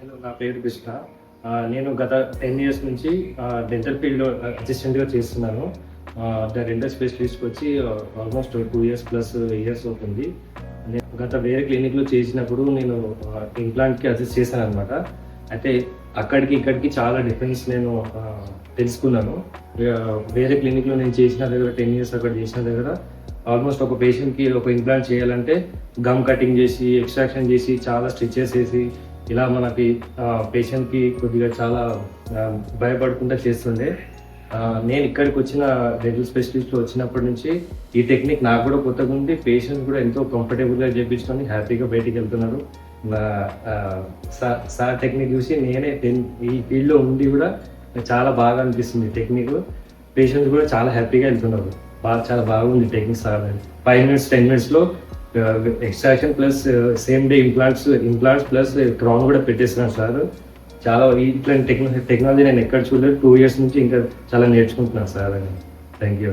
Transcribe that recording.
Hello, నా పేరు కృష్ణ. నేను గత 10 ఇయర్స్ నుంచి డెంటల్ ఫీల్డ్‌లో అసిస్టెంట్‌గా చేస్తున్నాను. డెంటల్ స్పెషలిస్ట్‌కి వచ్చి ఆల్మోస్ట్ 2 ఇయర్స్ ప్లస్ ఇయర్స్ అవుతుంది. నేను గత వేరే క్లినిక్‌లో చేసినప్పుడు నేను ఇంప్లాంట్‌కి అసిస్ట్ చేశాననమాట. అయితే అక్కడికి ఇక్కడికి చాలా డిఫరెన్స్ నేను తెలుసుకున్నాను. వేరే క్లినిక్‌లో నేను చేసిన దగ్గర 10 ఇయర్స్ అక్కడ చేసిన దగ్గర ఆల్మోస్ట్ ఒక పేషెంట్‌కి ఒక ఇంప్లాంట్ చేయాలంటే గమ్ కటింగ్ చేసి, ఎక్స్ట్రాక్షన్ చేసి, చాలా స్టిచెస్ వేసి ఇలా మనకి పేషెంట్‌కి కొద్దిగా చాలా భయపడకుండా చేస్తుండే. నేను ఇక్కడికి వచ్చిన డెంటల్ స్పెషలిస్ట్‌లో వచ్చినప్పటి నుంచి ఈ టెక్నిక్ నాకు కూడా కొత్తగా ఉంది. పేషెంట్స్ కూడా ఎంతో కంఫర్టబుల్‌గా చేపించుకొని హ్యాపీగా బయటికి వెళ్తున్నారు. నా సార్ టెక్నిక్ చూసి నేనే ఈ ఫీల్డ్‌లో ఉండి కూడా నాకు చాలా బాగా అనిపిస్తుంది టెక్నిక్. పేషెంట్స్ కూడా చాలా హ్యాపీగా వెళ్తున్నారు. చాలా బాగుంది టెక్నిక్ సార్. 5 మినిట్స్ 10 మినిట్స్‌లో extraction plus same day implants plus crown కూడా పెట్టేస్తున్నాను సార్. చాలా ఇట్లాంటి టెక్నాలజీ నేను ఎక్కడ చూడలేదు. 2 ఇయర్స్ నుంచి ఇంకా చాలా నేర్చుకుంటున్నాను సార్. Thank you.